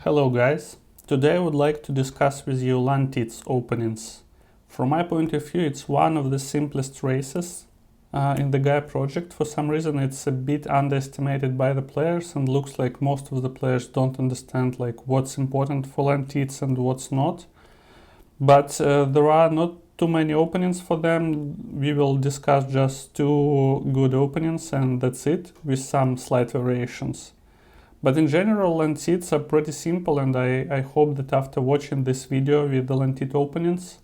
Hello guys, today I would like to discuss with you Lantids openings. From my point of view, it's one of the simplest races in the Gaia project. For some reason it's a bit underestimated by the players and looks like most of the players don't understand what's important for Lantids and what's not. But there are not too many openings for them. We will discuss just two good openings and that's it, with some slight variations. But in general, Lantids are pretty simple, and I hope that after watching this video with the Lantid openings,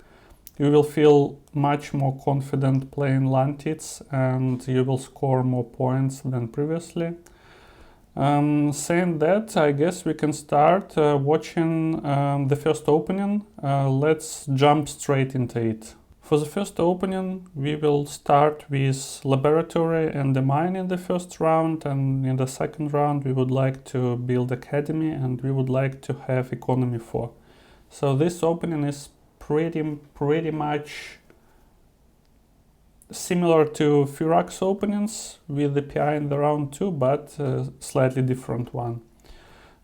you will feel much more confident playing Lantids and you will score more points than previously. Saying that, I guess we can start watching the first opening. Let's jump straight into it. For the first opening, we will start with Laboratory and the Mine in the first round, and in the second round we would like to build Academy and we would like to have Economy 4. So this opening is pretty much similar to Firax openings with the PI in the round 2, but slightly different one.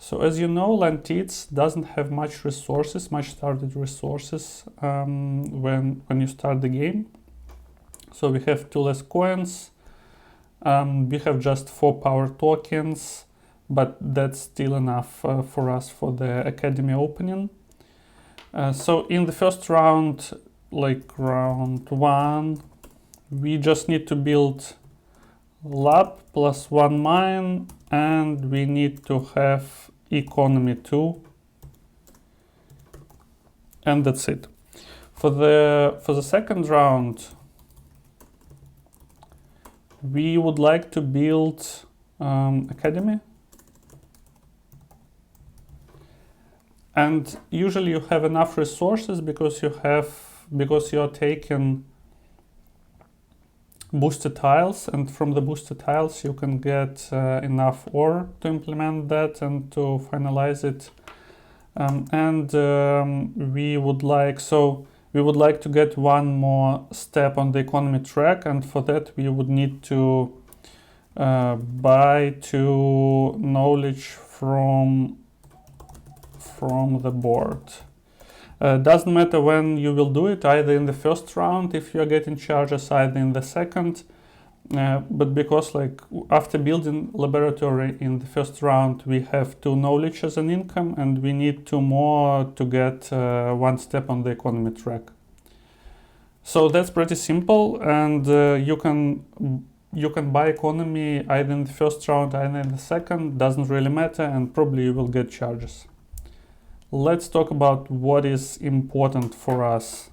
So as you know, Lantids doesn't have much started resources when you start the game. So we have 2 less coins, we have just 4 power tokens, but that's still enough for us for the Academy opening. So in the first round, round 1, we just need to build lab plus 1 mine, and we need to have Economy 2, and that's it. For the second round, we would like to build Academy, and usually you have enough resources because you are taking boosted tiles, and from the boosted tiles you can get enough ore to implement that and to finalize it. We would like to get one more step on the economy track, and for that we would need to buy 2 knowledge from the board. Doesn't matter when you will do it, either in the first round if you are getting charges, either in the second, but because after building Laboratory in the first round we have 2 knowledge as an income, and we need 2 more to get 1 step on the economy track. So that's pretty simple, and you can buy economy either in the first round, either in the second, doesn't really matter, and probably you will get charges. Let's talk about what is important for us.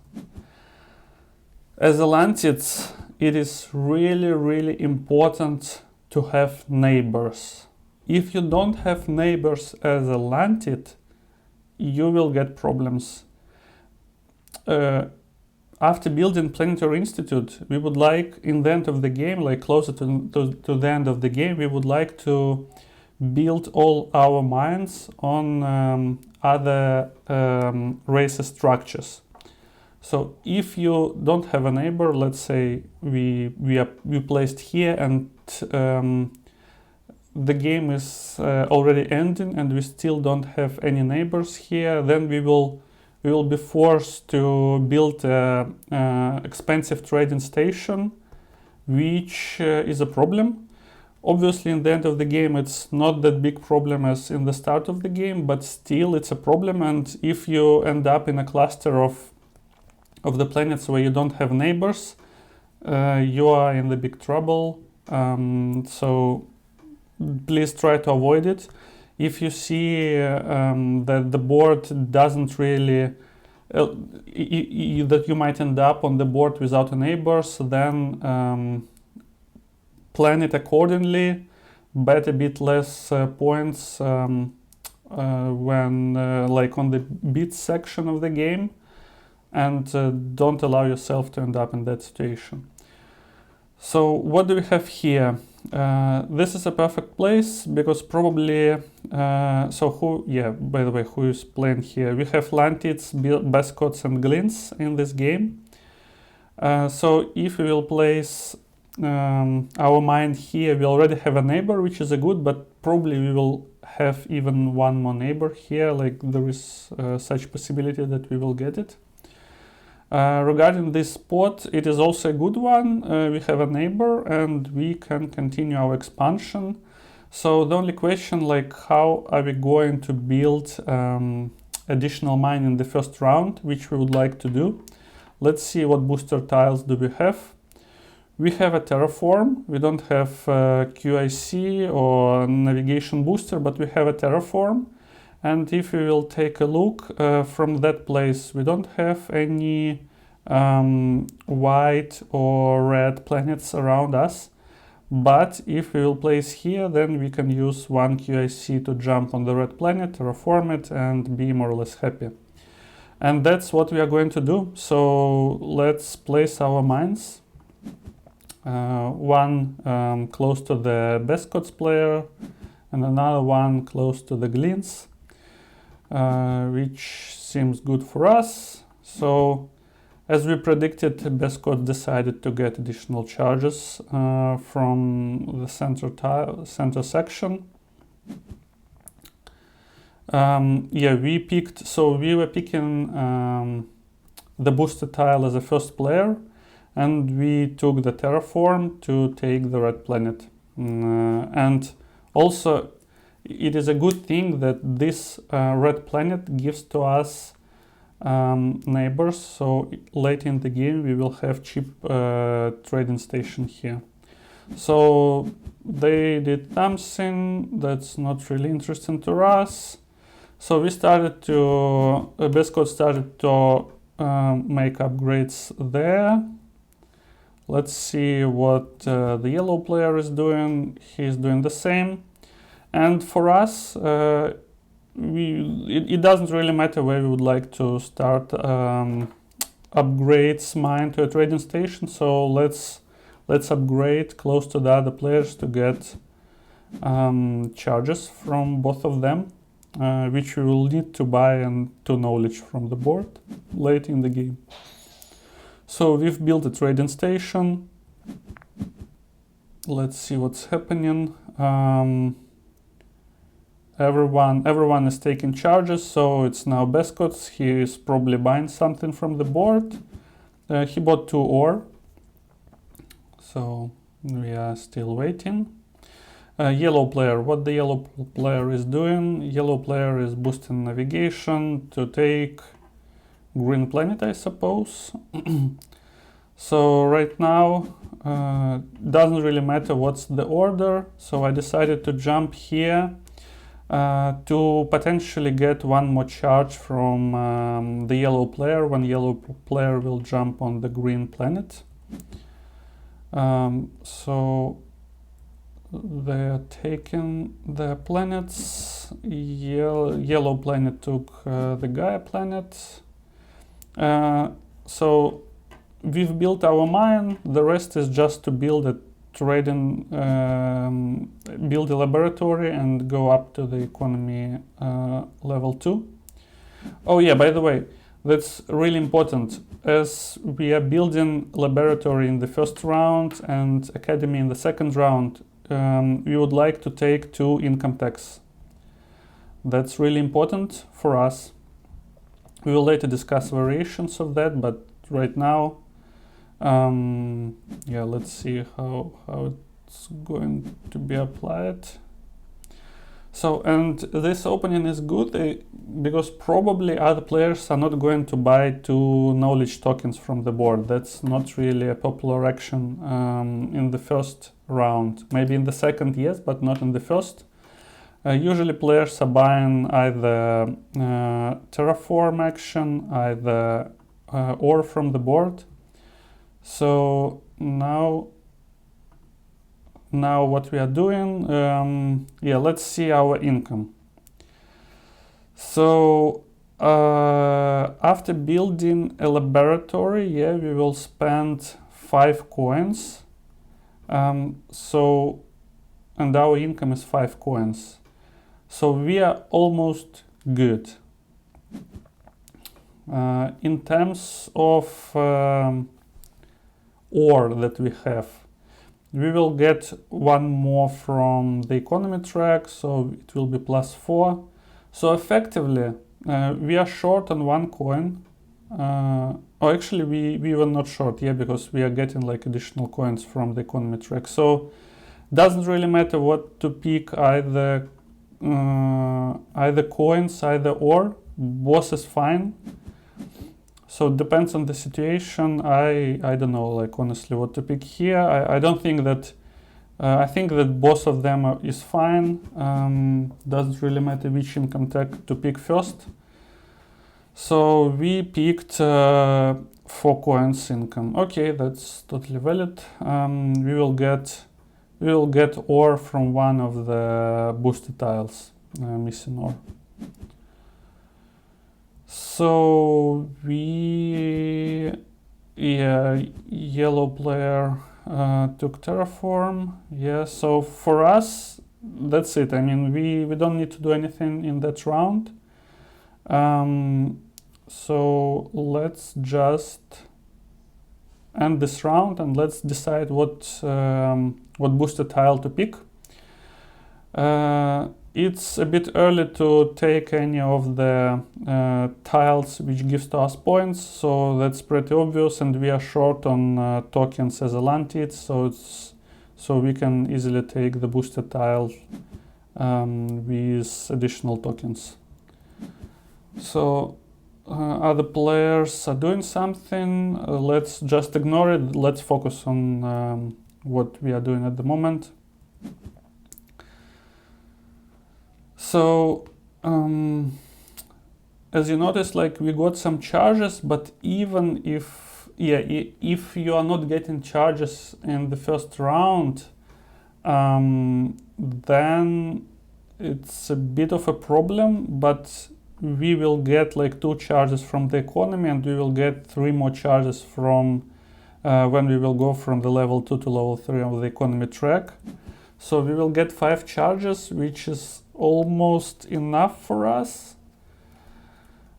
As a Lantids, it is really important to have neighbors. If you don't have neighbors as a Lantid, you will get problems. After building Planetary Institute, we would like, in the end of the game, closer to the end of the game, we would like to build all our mines on other races structures. So if you don't have a neighbor, let's say we placed here and the game is already ending and we still don't have any neighbors here, then we will be forced to build an expensive trading station, which is a problem. Obviously, in the end of the game, it's not that big problem as in the start of the game, but still it's a problem. And if you end up in a cluster of the planets where you don't have neighbors, you are in the big trouble. So please try to avoid it. If you see that the board doesn't really, that you might end up on the board without a neighbors, then plan it accordingly, bet a bit less points when on the bid section of the game, and don't allow yourself to end up in that situation. So what do we have here? This is a perfect place because probably by the way, who is playing here? We have Lantids, Bascots and Glints in this game. So if we will place our mine here, we already have a neighbor, which is a good, but probably we will have even one more neighbor here, like there is such possibility that we will get it. Regarding this spot, it is also a good one. We have a neighbor and we can continue our expansion. So the only question, like, how are we going to build additional mine in the first round, which we would like to do. Let's see what booster tiles do we have. We have a terraform. We don't have QIC or navigation booster, but we have a terraform. And if we will take a look from that place, we don't have any white or red planets around us. But if we will place here, then we can use one QIC to jump on the red planet, terraform it, and be more or less happy. And that's what we are going to do. So let's place our mines. One close to the best codes player, and another one close to the Gleans, which seems good for us. So, as we predicted, best codes decided to get additional charges from the center section. Yeah, we were picking the booster tile as a first player, and we took the terraform to take the red planet. And also, it is a good thing that this red planet gives to us neighbors, so late in the game we will have cheap trading station here. So they did something that's not really interesting to us. So we started to, best code started to make upgrades there. Let's see what the yellow player is doing. He's doing the same. And for us, it doesn't really matter where we would like to start upgrades mine to a trading station. So let's upgrade close to the other players to get charges from both of them, which we will need to buy and to knowledge from the board late in the game. So we've built a trading station. Let's see what's happening. Everyone is taking charges, so it's now Bescots. He is probably buying something from the board. He bought 2 ore, so we are still waiting. Yellow player, what the yellow player is doing? Yellow player is boosting navigation to take green planet, I suppose. So right now, doesn't really matter what's the order, so I decided to jump here to potentially get one more charge from the yellow player when yellow player will jump on the green planet. So they are taking the planets. Yellow planet took the Gaia planet. So we've built our mine. The rest is just to build a trading, build a laboratory and go up to the economy level 2. Oh yeah, by the way, that's really important. As we are building laboratory in the first round and academy in the second round, we would like to take 2 income tax. That's really important for us. We will later discuss variations of that, but right now, yeah, let's see how it's going to be applied. So, and this opening is good because probably other players are not going to buy 2 knowledge tokens from the board. That's not really a popular action in the first round. Maybe in the second, yes, but not in the first. Usually players are buying either terraform action, either ore from the board. So now what we are doing, yeah, let's see our income. So after building a laboratory, yeah, we will spend 5 coins. So, and our income is 5 coins. So we are almost good. In terms of ore that we have, We will get one more from the economy track, so it will be +4. So effectively, we are short on one coin. Or actually, we were not short, yeah, because we are getting like additional coins from the economy track. So doesn't really matter what to pick, either coins, either ore. Both is fine. So it depends on the situation. I don't know, like honestly, what to pick here. I don't think that. I think that both of them is fine. Doesn't really matter which income tag to pick first. So we picked 4 coins income. Okay, that's totally valid. We will get ore from one of the boosted tiles, missing ore. So yellow player took terraform. Yeah, so for us, that's it. I mean, we don't need to do anything in that round. So let's just end this round and let's decide what boosted tile to pick. It's a bit early to take any of the tiles which gives to us points, so that's pretty obvious, and we are short on tokens as a Lantids, so we can easily take the boosted tile with additional tokens. So other players are doing something. Let's just ignore it. Let's focus on what we are doing at the moment. So as you notice, like we got some charges, but even if you are not getting charges in the first round, then it's a bit of a problem, but we will get like 2 charges from the economy, and we will get 3 more charges from when we will go from the level 2 to level 3 of the economy track. So we will get 5 charges, which is almost enough for us.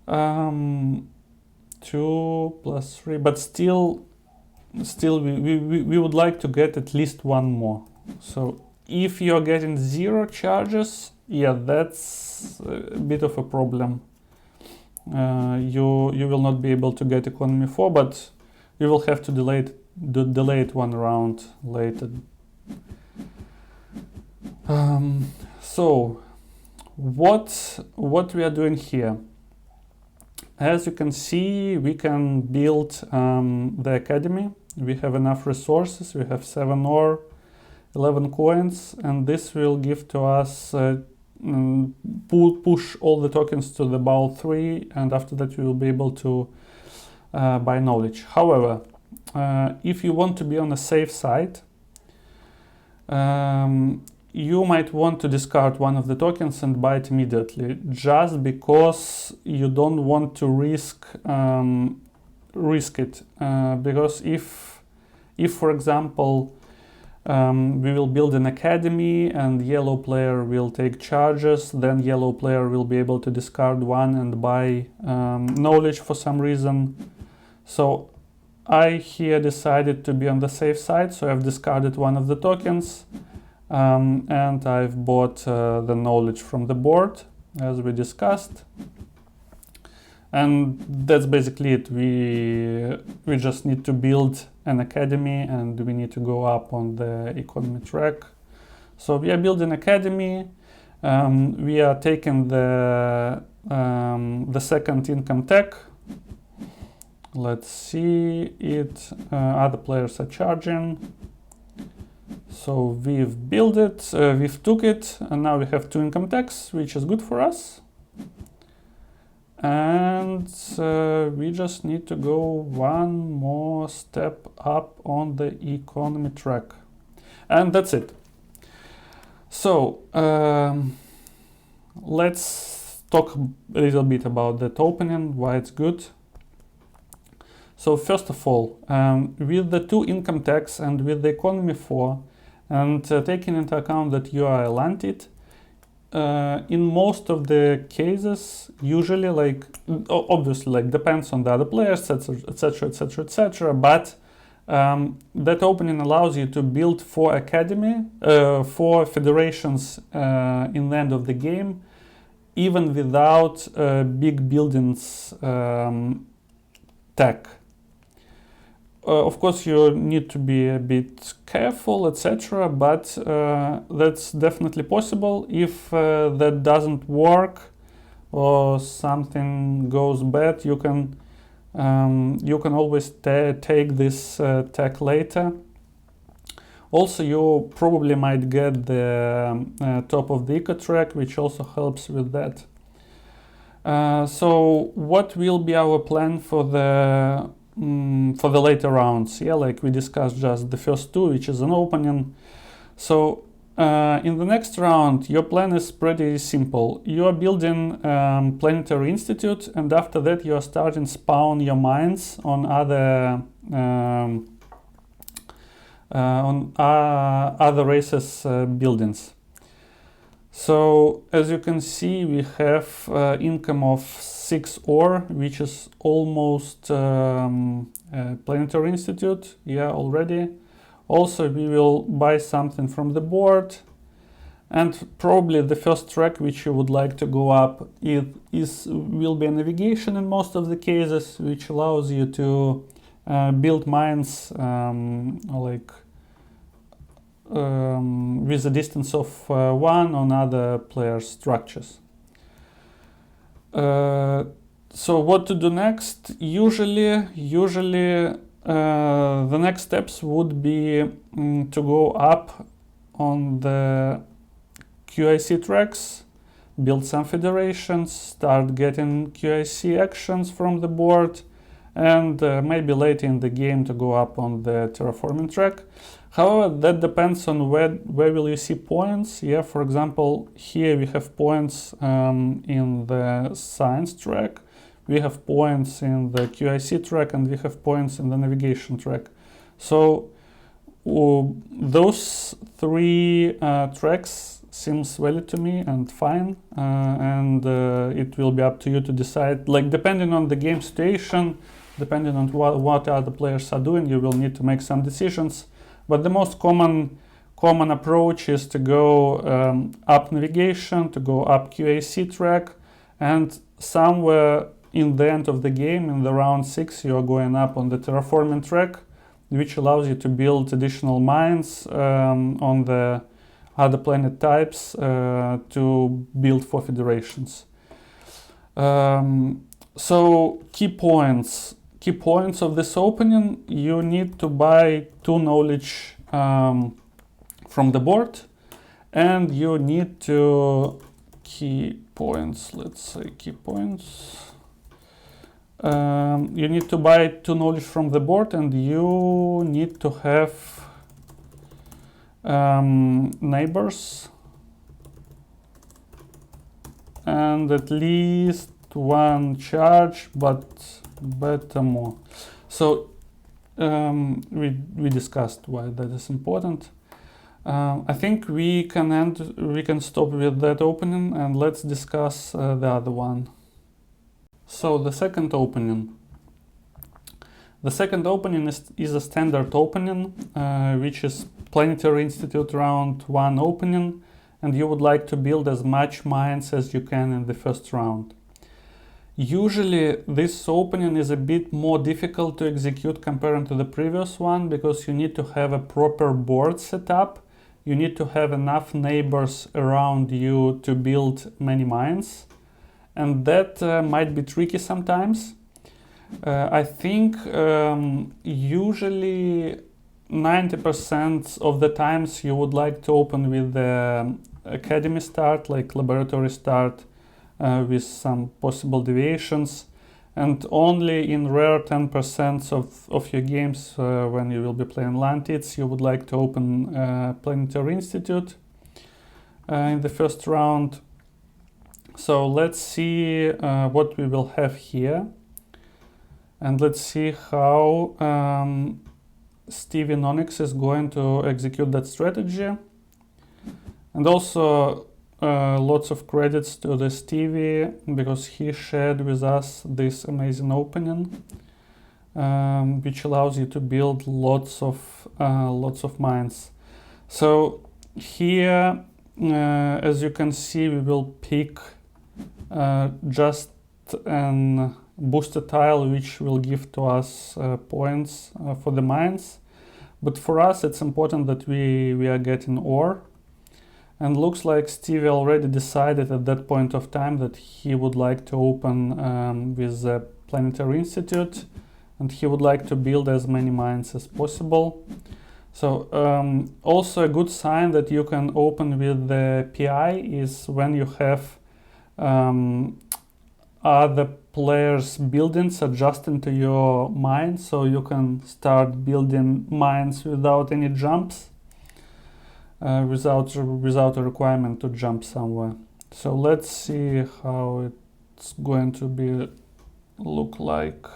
2 + 3, but still we would like to get at least 1 more. So if you're getting 0 charges, yeah, that's a bit of a problem. You will not be able to get economy 4, but you will have to delay it 1 round later. So what we are doing here? As you can see, we can build the academy. We have enough resources. We have 7 ore, 11 coins, and this will give to us push all the tokens to the bowl 3, and after that we will be able to buy knowledge. However, if you want to be on a safe side, you might want to discard one of the tokens and buy it immediately, just because you don't want to risk it. Because if for example, we will build an academy and yellow player will take charges, then yellow player will be able to discard one and buy knowledge for some reason. So I here decided to be on the safe side, so I've discarded one of the tokens. And I've bought the knowledge from the board, as we discussed, and that's basically it. We just need to build an academy, and we need to go up on the economy track. So we are building academy. We are taking the second income tech. Let's see it. Other players are charging. So we've built it, we've took it, and now we have 2 income tax, which is good for us. And we just need to go 1 more step up on the economy track. And that's it. So let's talk a little bit about that opening, why it's good. So first of all, with the 2 income tax and with the economy 4, and taking into account that you are a Lantid, in most of the cases, usually, like obviously, like depends on the other players, etc., etc., etc., etc., but That opening allows you to build 4 federations in the end of the game, even without big buildings tech. Of course, you need to be a bit careful, etc., but that's definitely possible. If that doesn't work or something goes bad, you can always take this tech later. Also, you probably might get the top of the eco track, which also helps with that. So what will be our plan for the later rounds? Yeah, like we discussed just the first 2, which is an opening. So in the next round, your plan is pretty simple. You are building Planetary Institute, and after that you are starting spawn your mines on other races' buildings. So as you can see, we have income of 6 ore, which is almost Planetary Institute, yeah, already. Also, we will buy something from the board, and probably the first track which you would like to go up will be a navigation in most of the cases, which allows you to build mines with a distance of 1 on other players' structures. So what to do next? Usually the next steps would be to go up on the QIC tracks, build some federations, start getting QIC actions from the board, and maybe later in the game to go up on the terraforming track. However, that depends on where will you see points. Yeah, for example, here we have points in the science track, we have points in the QIC track, and we have points in the navigation track. So those 3 tracks seems valid to me and fine, and it will be up to you to decide, like depending on the game situation, depending on what other players are doing, you will need to make some decisions. But the most common approach is to go up navigation, to go up QAC track, and somewhere in the end of the game, in the round 6, you are going up on the terraforming track, which allows you to build additional mines on the other planet types to build 4 federations. So key points of this opening: you need to buy 2 knowledge from the board, and you need to you need to buy 2 knowledge from the board, and you need to have neighbors and at least 1 charge, but better more. So we discussed why that is important. I think we can stop with that opening, and let's discuss the other one. So the second opening. The second opening is a standard opening, which is Planetary Institute round 1 opening, and you would like to build as much mines as you can in the first round. Usually this opening is a bit more difficult to execute compared to the previous one, because you need to have a proper board set up. You need to have enough neighbors around you to build many mines, and that might be tricky sometimes. I think usually 90% of the times you would like to open with the academy start, like laboratory start, with some possible deviations, and only in rare 10% of your games when you will be playing Lantids, you would like to open Planetary Institute in the first round. So let's see what we will have here, and let's see how Stevie Nonix is going to execute that strategy. And also lots of credits to the Stevie, because he shared with us this amazing opening. which allows you to build lots of mines. So here, as you can see, we will pick just an booster tile which will give to us points for the mines. But for us, it's important that we are getting ore. And looks like Stevie already decided at that point of time that he would like to open with the Planetary Institute, and he would like to build as many mines as possible. So also a good sign that you can open with the PI is when you have other players' buildings adjusting to your mine, so you can start building mines without any jumps. Without a requirement to jump somewhere. So let's see how it's going to look like.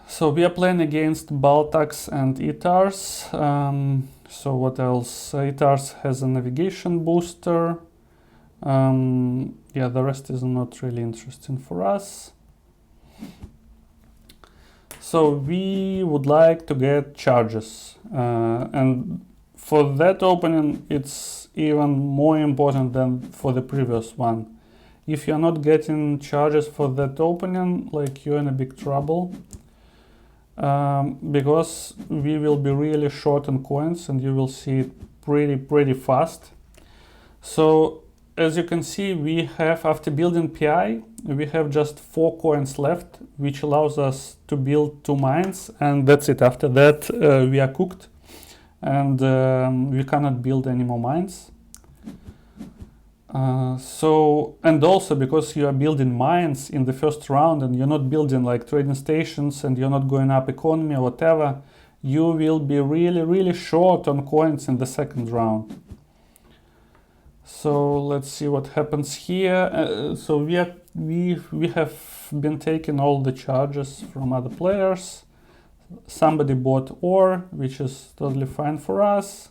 So we are playing against Baltax and Itars. So what else? Itars has a navigation booster. Yeah, the rest is not really interesting for us. So we would like to get charges, and for that opening it's even more important than for the previous one. If you're not getting charges for that opening, like, you're in a big trouble, because we will be really short on coins and you will see it pretty fast. So as you can see, we have, after building PI, we have just 4 coins left, which allows us to build 2 mines, and that's it. After that, we are cooked, and we cannot build any more mines. And also because you are building mines in the first round and you're not building like trading stations and you're not going up economy or whatever, you will be really short on coins in the second round. So let's see what happens here. So we have been taking all the charges from other players. Somebody bought ore, which is totally fine for us.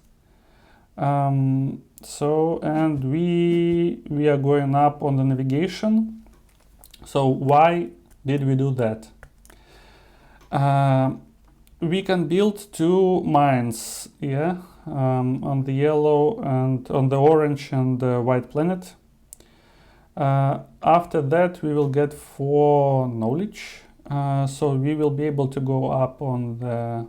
So, and we are going up on the navigation. So why did we do that? We can build 2 mines, yeah, on the yellow and on the orange and the white planet. After that, we will get 4 knowledge, so we will be able to go up on the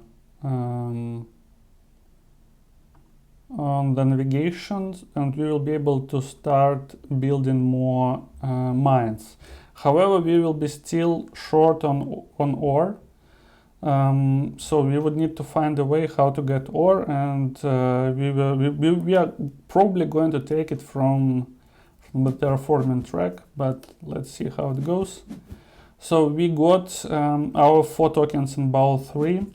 navigation, and we will be able to start building more mines. However, we will be still short on ore. So we would need to find a way how to get ore, and we are probably going to take it from the terraforming track, but let's see how it goes. So we got our 4 tokens in Bowl 3,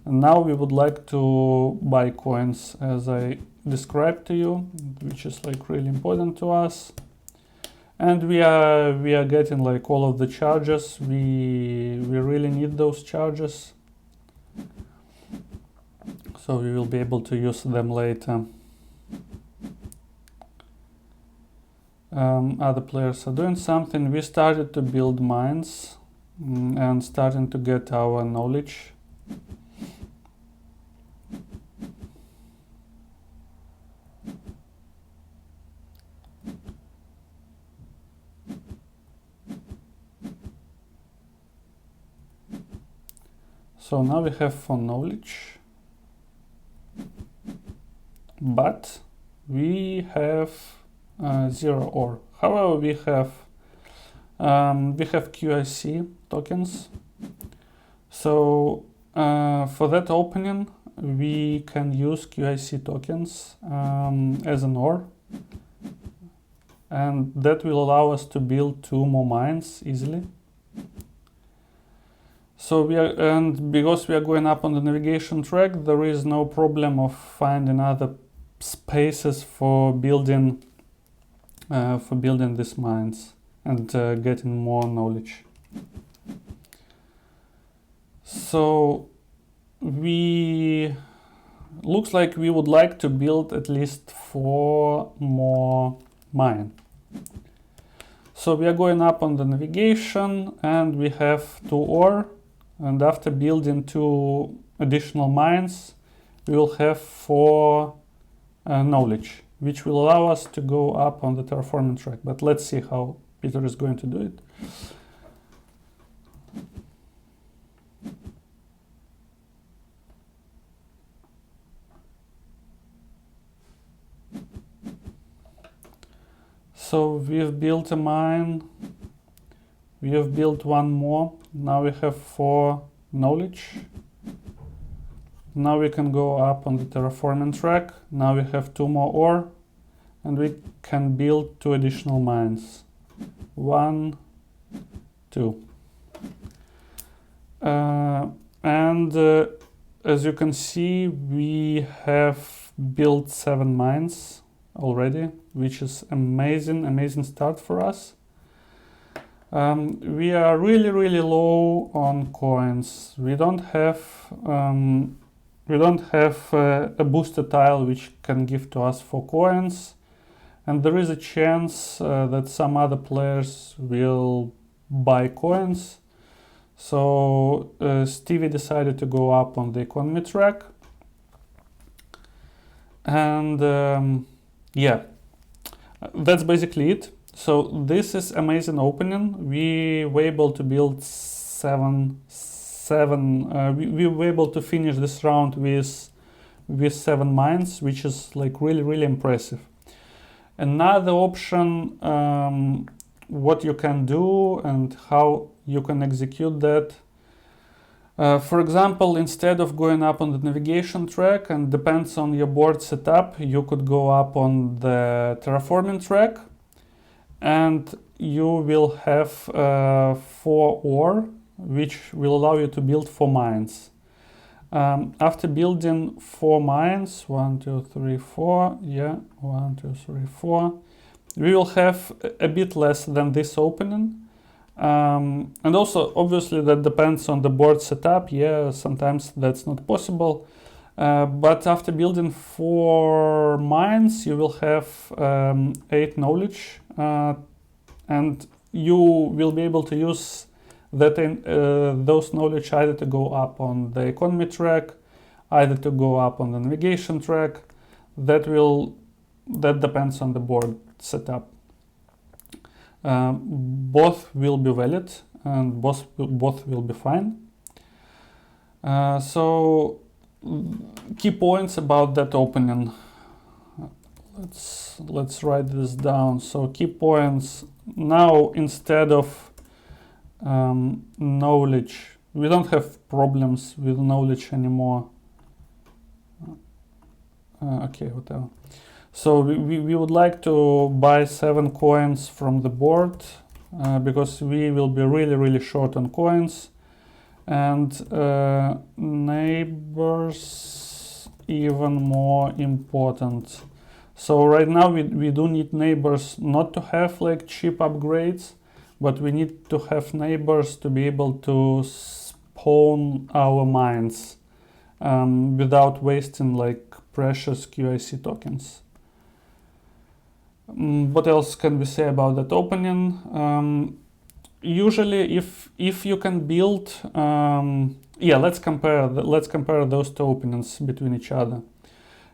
and now we would like to buy coins as I described to you, which is like really important to us. And we are getting like all of the charges. We really need those charges, so we will be able to use them later. Other players are doing something. We started to build mines and starting to get our knowledge. So now we have 4 knowledge, but we have 0 ore. However, we have QIC tokens. So for that opening, we can use QIC tokens as an ore, and that will allow us to build 2 more mines easily. So because we are going up on the navigation track, there is no problem of finding other spaces for building these mines and getting more knowledge. So looks like we would like to build at least 4 more mines. So we are going up on the navigation and we have 2 ore, and after building 2 additional mines we will have 4 knowledge, which will allow us to go up on the terraforming track. But let's see how Peter is going to do it. So we've built a mine, we have built 1 more, now we have 4 knowledge. Now we can go up on the terraforming track, now we have 2 more ore, and we can build 2 additional mines. 1, 2. As you can see, we have built 7 mines already, which is amazing start for us. We are really low on coins. We don't have a booster tile which can give to us 4 coins, and there is a chance that some other players will buy coins. So Stevie decided to go up on the economy track, and yeah, that's basically it. So this is amazing opening. We were able to build 7. We were able to finish this round with 7 mines, which is like really impressive. Another option, what you can do and how you can execute that. For example, instead of going up on the navigation track, and depends on your board setup, you could go up on the terraforming track, and you will have 4 ore, which will allow you to build 4 mines. After building 4 mines, 1, 2, 3, 4, yeah, 1, 2, 3, 4, we will have a bit less than this opening. And also, obviously, that depends on the board setup. Yeah, sometimes that's not possible. But after building 4 mines, you will have 8 knowledge, and you will be able to use that those knowledge either to go up on the economy track, either to go up on the navigation track. That depends on the board setup. Both will be valid and both will be fine. So key points about that opening. Let's write this down. So key points. Now instead of knowledge, we don't have problems with knowledge anymore. Okay, whatever. So we would like to buy 7 coins from the board because we will be really short on coins, and neighbors even more important. So right now we do need neighbors not to have like cheap upgrades, but we need to have neighbors to be able to spawn our mines without wasting like precious QIC tokens. What else can we say about that opening? Usually, if you can build, yeah, let's compare those 2 openings between each other.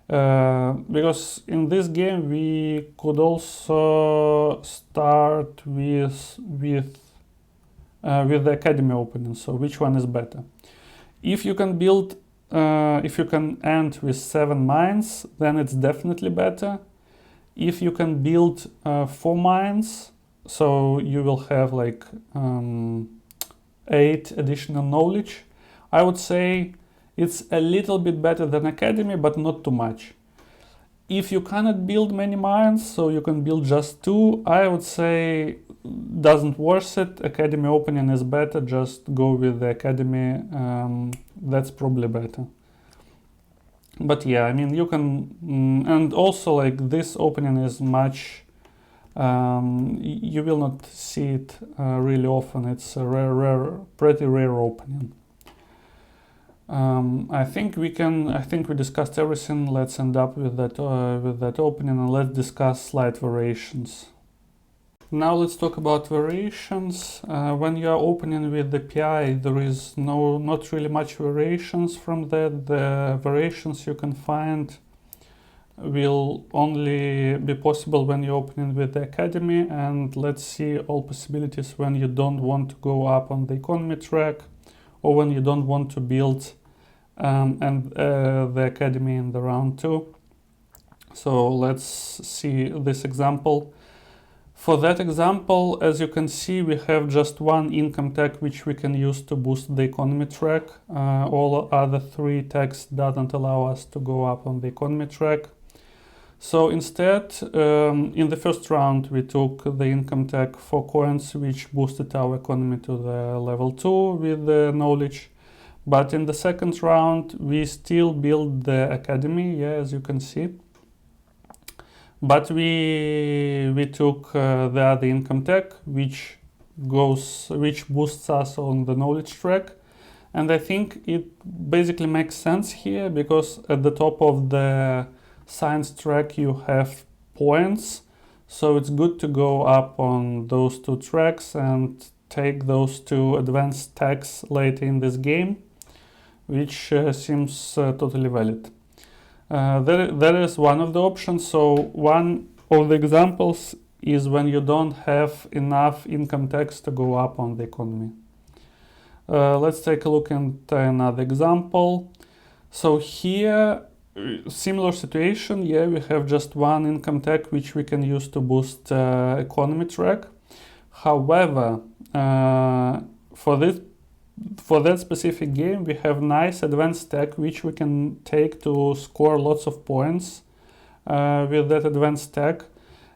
Because in this game we could also start with the academy opening. So which one is better? If you can build, if you can end with 7 mines, then it's definitely better. If you can build 4 mines, so you will have like 8 additional knowledge, I would say it's a little bit better than academy, but not too much. If you cannot build many mines, so you can build just 2, I would say doesn't worth it. Academy opening is better, just go with the academy, that's probably better. But yeah, I mean, you can, and also like this opening is much, you will not see it really often. It's a pretty rare opening. I think we discussed everything. Let's end up with that opening, and let's discuss slight variations. Now let's talk about variations. When you are opening with the PI, there is not really much variations from that. The variations you can find will only be possible when you're opening with the Academy, and let's see all possibilities when you don't want to go up on the economy track or when you don't want to build the Academy in the round 2. So let's see this example. For that example, as you can see, we have just one income tag which we can use to boost the economy track. All other 3 tags doesn't allow us to go up on the economy track. So instead, in the first round, we took the income tag for coins, which boosted our economy to the level 2 with the knowledge. But in the second round, we still build the academy, yeah, as you can see. But we took the other income tag, which boosts us on the knowledge track. And I think it basically makes sense here, because at the top of the science track you have points, so it's good to go up on those 2 tracks and take those 2 advanced tags later in this game, which seems totally valid. That is one of the options. So one of the examples is when you don't have enough income tags to go up on the economy. Let's take a look at another example. So here, similar situation. Yeah, we have just one income tag which we can use to boost economy track. However, for that specific game, we have nice advanced tag which we can take to score lots of points with that advanced tag.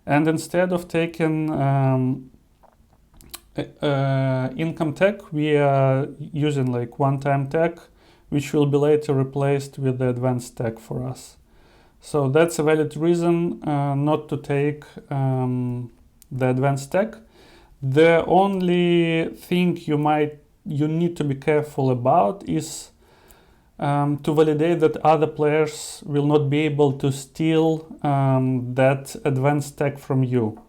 And instead of taking income tag, we are using like one-time tag, which will be later replaced with the advanced tag for us. So that's a valid reason not to take the advanced tag. The only thing you need to be careful about is to validate that other players will not be able to steal that advanced tag from you.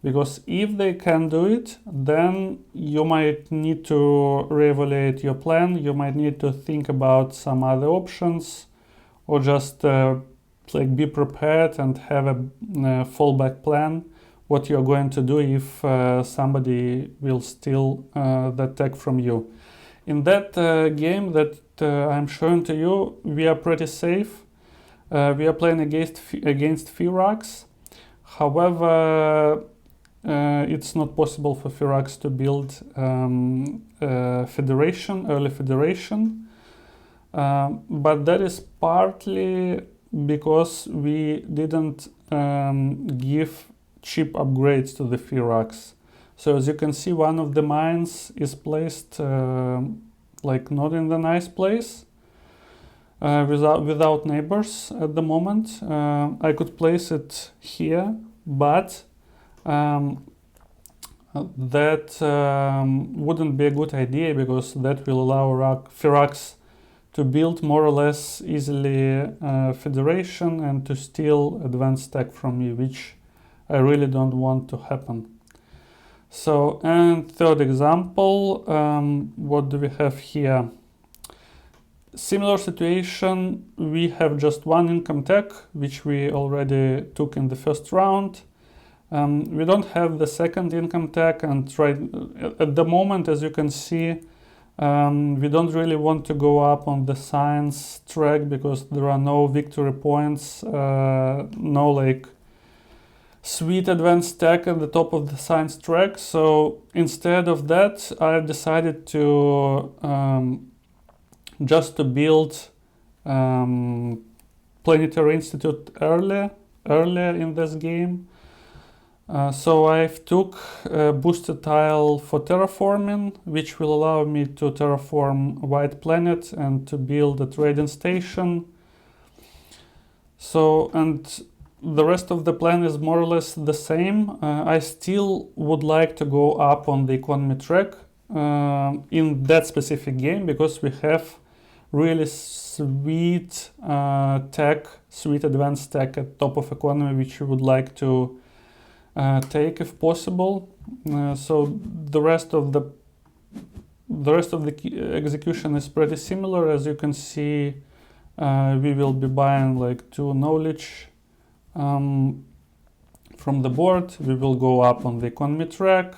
Because if they can do it, then you might need to reevaluate your plan. You might need to think about some other options, or just like be prepared and have a fallback plan. What you're going to do if somebody will steal that tag from you. In that game that I'm showing to you, we are pretty safe. We are playing against Firax. However, it's not possible for Firax to build early federation. But that is partly because we didn't give cheap upgrades to the Firax. So as you can see, one of the mines is placed like not in the nice place, without neighbors at the moment. I could place it here, but that wouldn't be a good idea, because that will allow Firax to build more or less easily federation and to steal advanced tech from me, which I really don't want to happen. So, and third example, what do we have here? Similar situation, we have just one income tech, which we already took in the first round. We don't have the second income tech, and right at the moment, as you can see, we don't really want to go up on the science track, because there are no victory points, no like sweet advanced tech at the top of the science track. So instead of that, I decided to just to build Planetary Institute earlier in this game. So I've took a booster tile for terraforming, which will allow me to terraform White Planet and to build a trading station. So, and the rest of the plan is more or less the same. I still would like to go up on the economy track in that specific game, because we have really sweet tech, sweet advanced tech at top of economy, which we would like to take if possible. So the rest of the execution is pretty similar. As you can see, we will be buying like 2 knowledge from the board. We will go up on the economy track,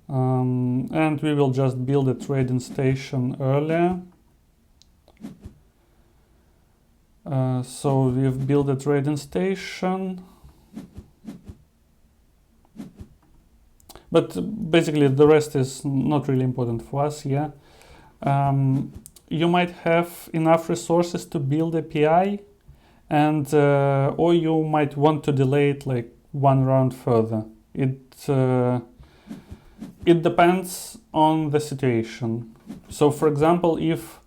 and we will just build a trading station earlier. So we've built a trading station, but basically the rest is not really important for us here. You might have enough resources to build API, and or you might want to delay it like 1 round further. It depends on the situation. So for example, if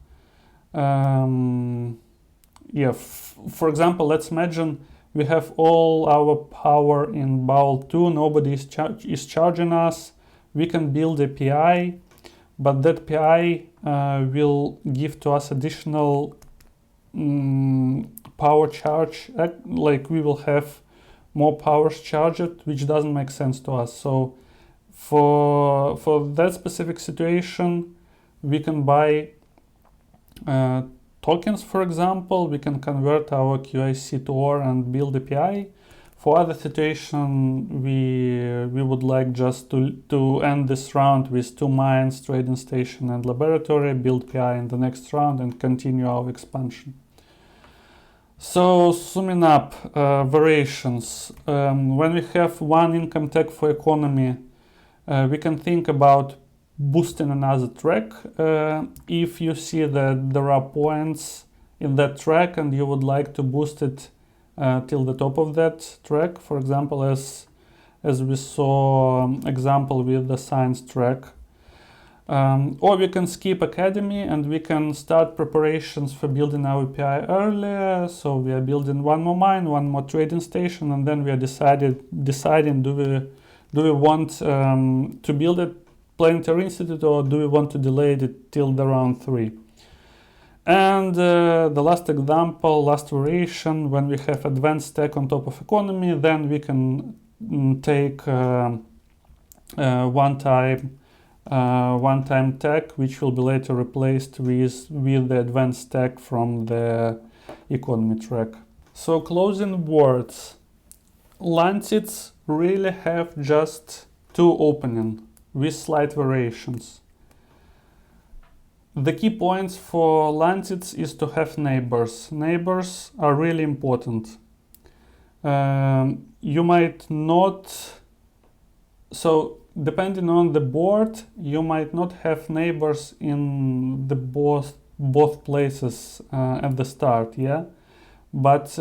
for example, let's imagine we have all our power in Bowl 2, nobody is charging us. We can build API, but that API will give to us additional power charge, like we will have more powers charged, which doesn't make sense to us. So for that specific situation, we can buy tokens, for example. We can convert our QIC to OR and build API. For other situation, we would like just to end this round with 2 mines, trading station and laboratory, build API in the next round and continue our expansion. So summing up, variations. When we have 1 income tag for economy, we can think about boosting another track. If you see that there are points in that track and you would like to boost it till the top of that track, for example, as we saw example with the science track. Or we can skip academy and we can start preparations for building our API earlier. So we are building 1 more mine, 1 more trading station, and then we are deciding do we want to build a planetary institute, or do we want to delay it till the round 3? And the last example, last variation, when we have advanced tech on top of economy, then we can take one-time tech, which will be later replaced with the advanced tech from the economy track. So closing words. Lantids really have just 2 openings with slight variations. The key points for Lantids is to have neighbors. Neighbors are really important. You might not, so depending on the board, you might not have neighbors in the both places at the start, yeah? But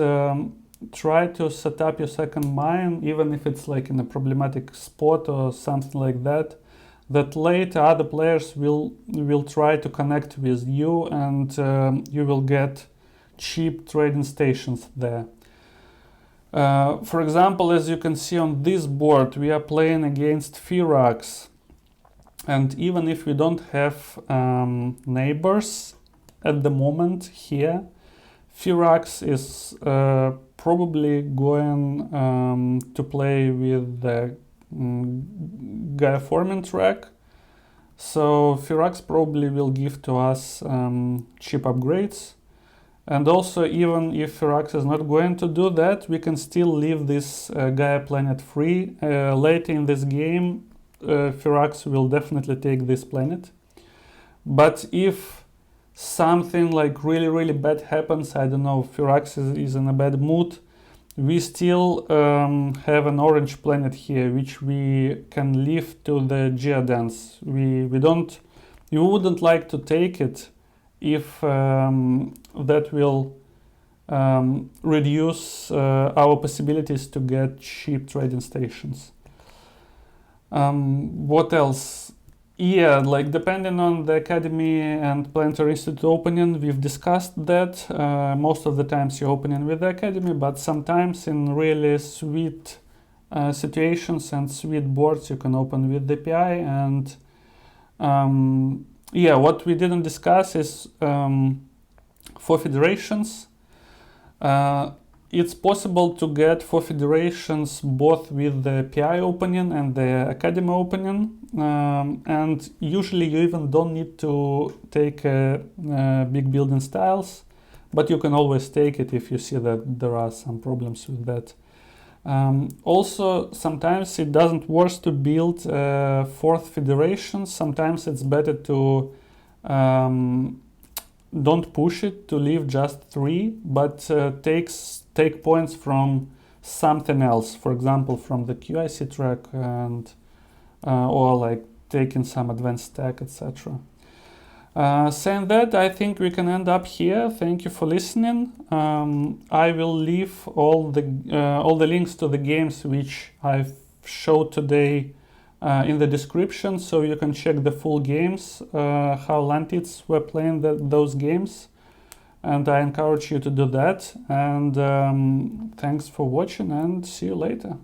try to set up your second mine, even if it's like in a problematic spot or something like that, that later other players will try to connect with you, and you will get cheap trading stations there. For example, as you can see on this board, we are playing against Firax, and even if we don't have neighbors at the moment here, Firax is probably going to play with the Gaia forming track. So Firax probably will give to us cheap upgrades. And also, even if Firax is not going to do that, we can still leave this Gaia planet free. Later in this game, Firax will definitely take this planet. But if something like really bad happens, I don't know, Firax is in a bad mood, we still have an orange planet here, which we can leave to the Geodance. We wouldn't like to take it if that will reduce our possibilities to get cheap trading stations. What else? Yeah, like depending on the Academy and Planetary Institute opening, we've discussed that. Most of the times you're opening with the Academy, but sometimes in really sweet situations and sweet boards you can open with the API. And yeah, what we didn't discuss is for federations. It's possible to get for federations both with the PI opening and the Academy opening, and usually you even don't need to take big building styles, but you can always take it if you see that there are some problems with that. Also, sometimes it doesn't work to build fourth federation. Sometimes it's better to don't push it, to leave just 3, but take points from something else. For example, from the QIC track, and or like taking some advanced stack, etc. Saying that, I think we can end up here. Thank you for listening. I will leave all the links to the games which I've showed today in the description, so you can check the full games, how Lantids were playing those games, and I encourage you to do that. And thanks for watching, and see you later.